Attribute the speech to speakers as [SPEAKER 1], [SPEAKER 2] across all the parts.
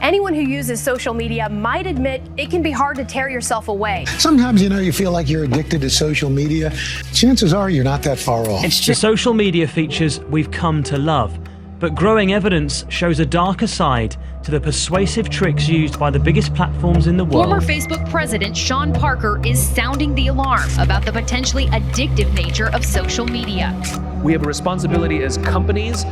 [SPEAKER 1] Anyone who uses social media might admit it can be hard to tear yourself away.
[SPEAKER 2] Sometimes, you feel like you're addicted to social media. Chances are you're not that far off.
[SPEAKER 3] It's just social media features we've come to love. But growing evidence shows a darker side to the persuasive tricks used by the biggest platforms in the world.
[SPEAKER 4] Former Facebook president Sean Parker is sounding the alarm about the potentially addictive nature of social media.
[SPEAKER 5] We have a responsibility as companies.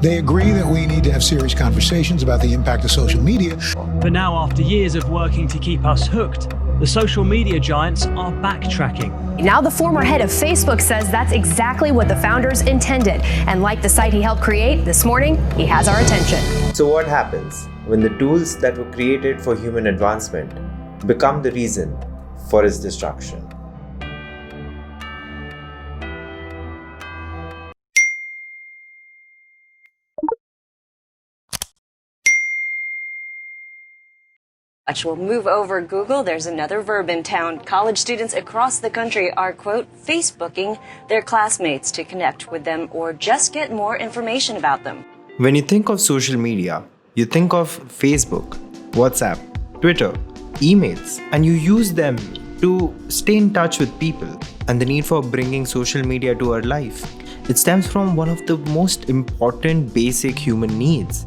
[SPEAKER 2] They agree that we need to have serious conversations about the impact of social media.
[SPEAKER 3] But now, after years of working to keep us hooked, the social media giants are backtracking.
[SPEAKER 1] Now the former head of Facebook says that's exactly what the founders intended. And like the site he helped create, this morning, he has our attention.
[SPEAKER 6] So what happens when the tools that were created for human advancement become the reason for its destruction?
[SPEAKER 7] We'll move over Google. There's another verb in town. College students across the country are, quote, Facebooking their classmates to connect with them or just get more information about them.
[SPEAKER 6] When you think of social media, you think of Facebook, WhatsApp, Twitter, emails, and you use them to stay in touch with people, and the need for bringing social media to our life. It stems from one of the most important basic human needs,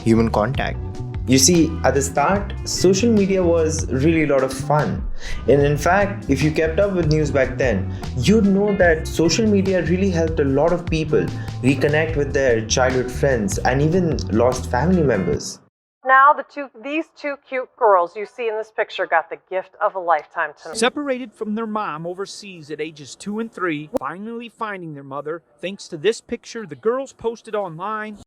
[SPEAKER 6] human contact. You see, at the start, social media was really a lot of fun. And in fact, if you kept up with news back then, you'd know that social media really helped a lot of people reconnect with their childhood friends and even lost family members.
[SPEAKER 8] Now these two cute girls you see in this picture got the gift of a lifetime tonight.
[SPEAKER 5] Separated from their mom overseas at ages 2 and 3, finally finding their mother thanks to this picture the girls posted online.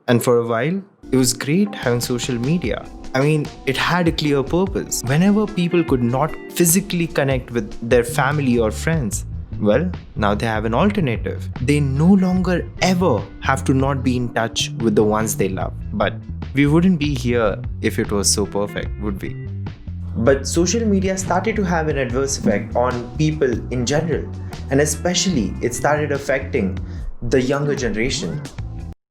[SPEAKER 6] And for a while, it was great having social media. I mean, it had a clear purpose. Whenever people could not physically connect with their family or friends, well, now they have an alternative. They no longer ever have to not be in touch with the ones they love. But we wouldn't be here if it was so perfect, would we? But social media started to have an adverse effect on people in general. And especially, it started affecting the younger generation.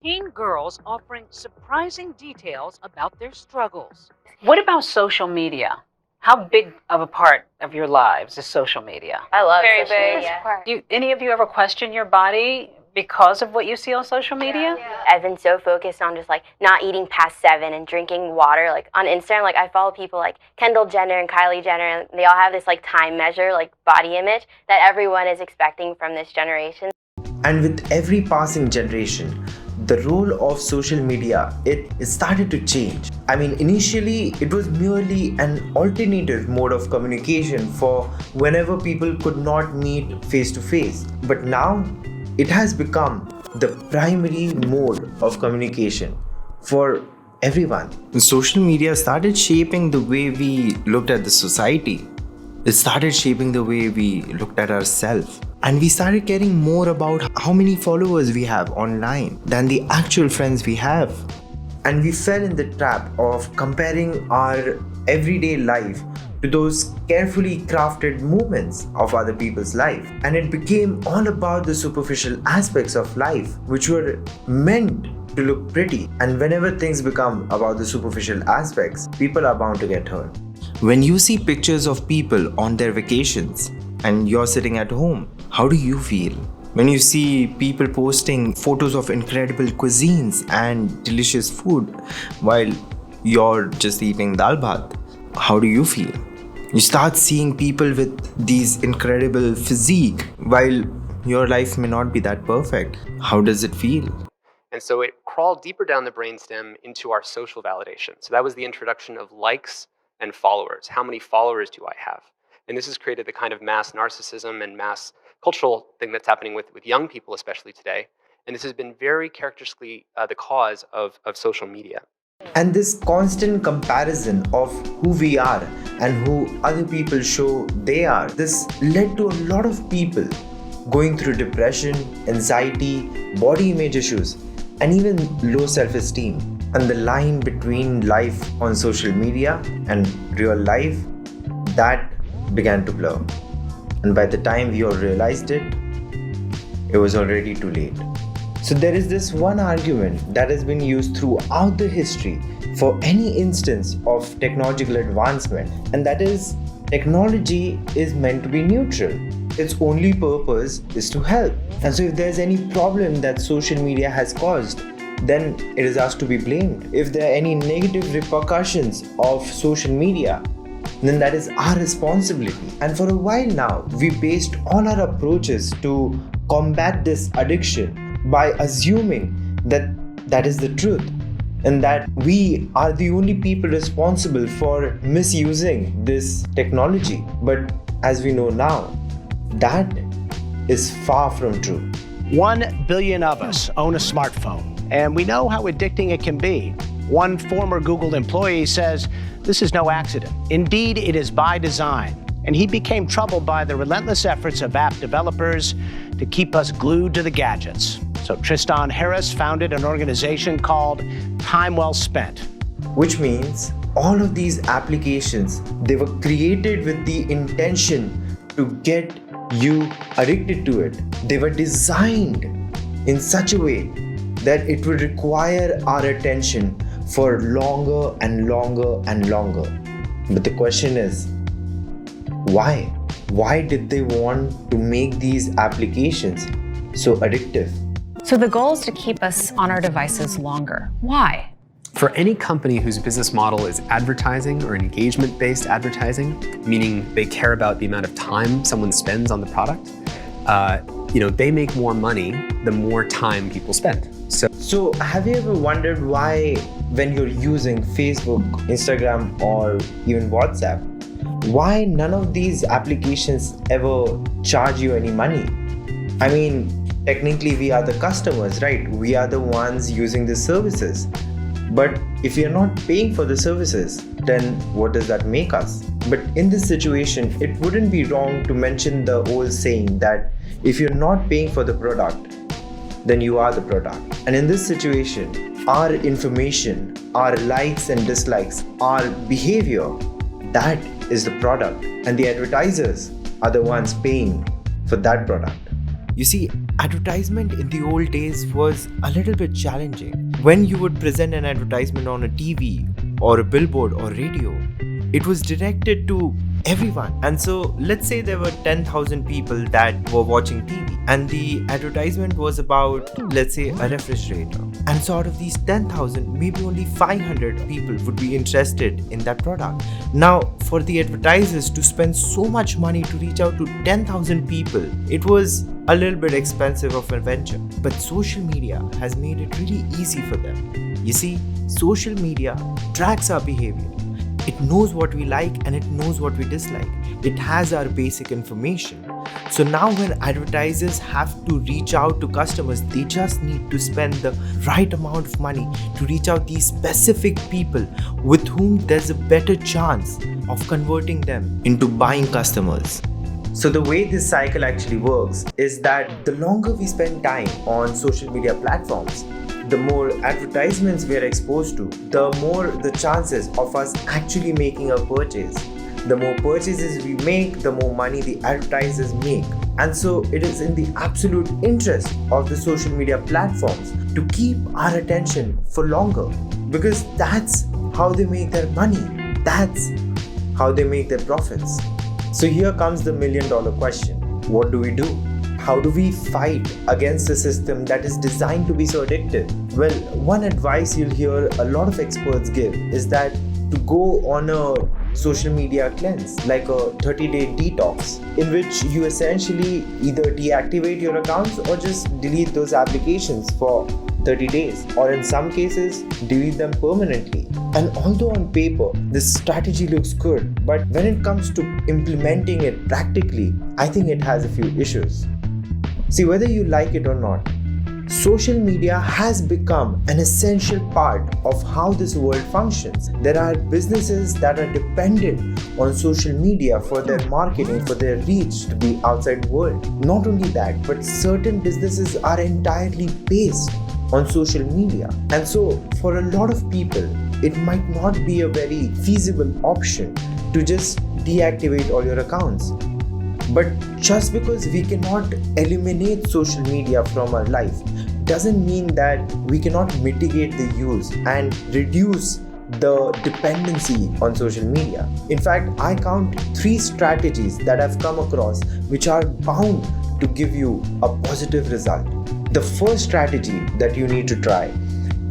[SPEAKER 9] Teen girls offering surprising details about their struggles. What about social media? How big of a part of your lives is social media?
[SPEAKER 10] I love
[SPEAKER 9] Very
[SPEAKER 10] social
[SPEAKER 9] big.
[SPEAKER 10] media.
[SPEAKER 9] Do any of you ever question your body because of what you see on social media?
[SPEAKER 10] I've been so focused on just like not eating past 7 and drinking water. Like on Instagram, like I follow people like Kendall Jenner and Kylie Jenner, and they all have this like time measure, like body image that everyone is expecting from this generation.
[SPEAKER 6] And with every passing generation, the role of social media, it started to change. I mean, initially, it was merely an alternative mode of communication for whenever people could not meet face to face. But now, it has become the primary mode of communication for everyone. Social media started shaping the way we looked at the society. It started shaping the way we looked at ourselves. And we started caring more about how many followers we have online than the actual friends we have. And we fell in the trap of comparing our everyday life to those carefully crafted moments of other people's life. And it became all about the superficial aspects of life, which were meant to look pretty. And whenever things become about the superficial aspects, people are bound to get hurt. When you see pictures of people on their vacations and you're sitting at home, how do you feel? When you see people posting photos of incredible cuisines and delicious food while you're just eating dal bhat, how do you feel? You start seeing people with these incredible physique while your life may not be that perfect. How does it feel?
[SPEAKER 11] And so it crawled deeper down the brainstem into our social validation. So that was the introduction of likes and followers. How many followers do I have? And this has created the kind of mass narcissism and mass cultural thing that's happening with young people, especially today. And this has been very characteristically the cause of social media.
[SPEAKER 6] And this constant comparison of who we are and who other people show they are, this led to a lot of people going through depression, anxiety, body image issues, and even low self-esteem. And the line between life on social media and real life, that began to blur. And by the time we all realized it, it was already too late. So there is this one argument that has been used throughout the history for any instance of technological advancement, and that is technology is meant to be neutral. Its only purpose is to help. And so if there's any problem that social media has caused, then it is us to be blamed. If there are any negative repercussions of social media, then that is our responsibility. And for a while now, we based all our approaches to combat this addiction by assuming that that is the truth and that we are the only people responsible for misusing this technology. But as we know now, that is far from true.
[SPEAKER 12] 1 billion of us own a smartphone, and we know how addicting it can be. One former Google employee says this is no accident. Indeed, it is by design. And he became troubled by the relentless efforts of app developers to keep us glued to the gadgets. So Tristan Harris founded an organization called Time Well Spent.
[SPEAKER 6] Which means all of these applications, they were created with the intention to get you addicted to it. They were designed in such a way that it would require our attention for longer and longer and longer. But the question is, why? Why did they want to make these applications so addictive?
[SPEAKER 13] So the goal is to keep us on our devices longer. Why?
[SPEAKER 11] For any company whose business model is advertising or engagement-based advertising, meaning they care about the amount of time someone spends on the product, they make more money the more time people spend.
[SPEAKER 6] So have you ever wondered why when you're using Facebook, Instagram, or even WhatsApp, why none of these applications ever charge you any money? I mean, technically we are the customers, right? We are the ones using the services. But if you're not paying for the services, then what does that make us? But in this situation, it wouldn't be wrong to mention the old saying that if you're not paying for the product, then you are the product. And in this situation, our information, our likes and dislikes, our behavior, that is the product. And the advertisers are the ones paying for that product. You see, advertisement in the old days was a little bit challenging. When you would present an advertisement on a TV or a billboard or radio, it was directed to everyone. And so let's say there were 10,000 people that were watching TV and the advertisement was about, let's say, a refrigerator. And so out of these 10,000, maybe only 500 people would be interested in that product. Now, for the advertisers to spend so much money to reach out to 10,000 people, it was a little bit expensive of an venture. But social media has made it really easy for them. You see, social media tracks our behavior. It knows what we like and it knows what we dislike. It has our basic information. So now when advertisers have to reach out to customers, they just need to spend the right amount of money to reach out these specific people with whom there's a better chance of converting them into buying customers. So the way this cycle actually works is that the longer we spend time on social media platforms, the more advertisements we are exposed to, the more the chances of us actually making a purchase. The more purchases we make, the more money the advertisers make. And so it is in the absolute interest of the social media platforms to keep our attention for longer, because that's how they make their money. That's how they make their profits. So here comes the $1 million question. What do we do? How do we fight against a system that is designed to be so addictive? Well, one advice you'll hear a lot of experts give is that to go on a social media cleanse, like a 30-day detox, in which you essentially either deactivate your accounts or just delete those applications for 30 days, or in some cases, delete them permanently. And although on paper, this strategy looks good, but when it comes to implementing it practically, I think it has a few issues. See, whether you like it or not, social media has become an essential part of how this world functions. There are businesses that are dependent on social media for their marketing, for their reach to the outside world. Not only that, but certain businesses are entirely based on social media. And so for a lot of people, it might not be a very feasible option to just deactivate all your accounts. But just because we cannot eliminate social media from our life doesn't mean that we cannot mitigate the use and reduce the dependency on social media. In fact, I count 3 strategies that I've come across which are bound to give you a positive result. The first strategy that you need to try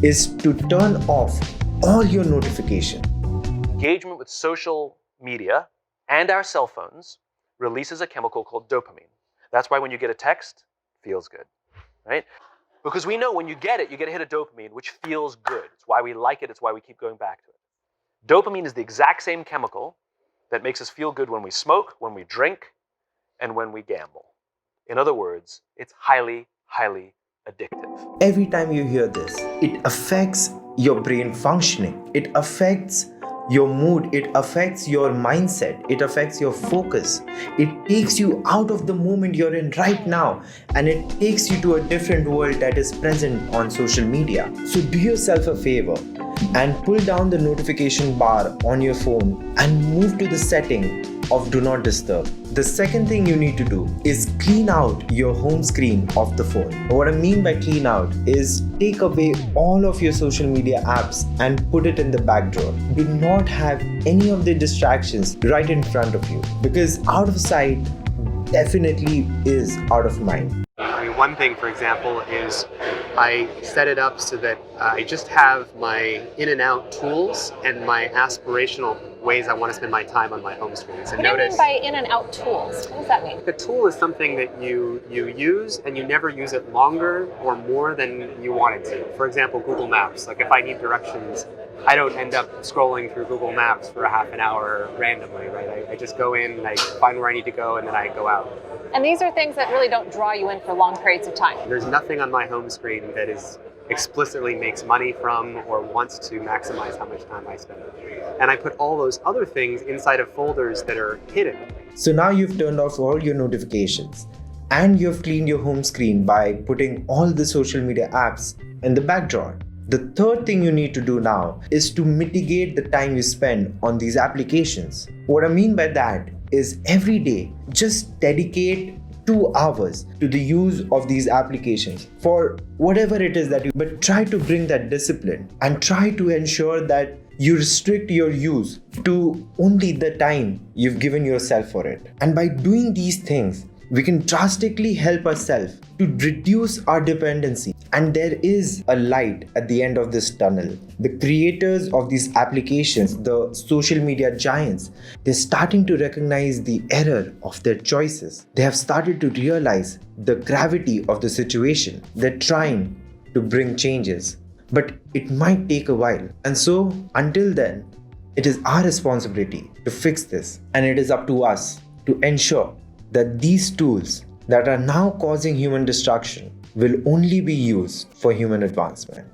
[SPEAKER 6] is to turn off all your notifications.
[SPEAKER 14] Engagement with social media and our cell phones releases a chemical called dopamine. That's why when you get a text, it feels good, right? Because we know when you get it, you get a hit of dopamine, which feels good. It's why we like it. It's why we keep going back to it. Dopamine is the exact same chemical that makes us feel good when we smoke, when we drink, and when we gamble. In other words, it's highly, highly addictive.
[SPEAKER 6] Every time you hear this, it affects your brain functioning. It affects your mood, it affects your mindset, it affects your focus. It takes you out of the moment you're in right now, and it takes you to a different world that is present on social media. So do yourself a favor and pull down the notification bar on your phone and move to the setting of Do Not Disturb. The second thing you need to do is clean out your home screen of the phone. What I mean by clean out is take away all of your social media apps and put it in the back drawer. Do not have any of the distractions right in front of you, because out of sight definitely is out of mind.
[SPEAKER 11] I mean, one thing, for example, is I set it up so that I just have my in and out tools and my aspirational ways I want to spend my time on my home screen. So
[SPEAKER 13] what do you mean by in and out tools? What does that mean?
[SPEAKER 11] A tool is something that you use and you never use it longer or more than you want it to. For example, Google Maps. Like if I need directions, I don't end up scrolling through Google Maps for a half an hour randomly, right? I just go in and I find where I need to go and then I go out.
[SPEAKER 13] And these are things that really don't draw you in for long periods of time.
[SPEAKER 11] There's nothing on my home screen that is explicitly makes money from or wants to maximize how much time I spend. And I put all those other things inside of folders that are hidden.
[SPEAKER 6] So now you've turned off all your notifications and you've cleaned your home screen by putting all the social media apps in the back drawer. The third thing you need to do now is to mitigate the time you spend on these applications. What I mean by that is every day, just dedicate 2 hours to the use of these applications for whatever it is that you, but try to bring that discipline and try to ensure that you restrict your use to only the time you've given yourself for it. And by doing these things, we can drastically help ourselves to reduce our dependency. And there is a light at the end of this tunnel. The creators of these applications, the social media giants, they're starting to recognize the error of their choices. They have started to realize the gravity of the situation. They're trying to bring changes, but it might take a while. And so until then, it is our responsibility to fix this. And it is up to us to ensure that these tools that are now causing human destruction will only be used for human advancement.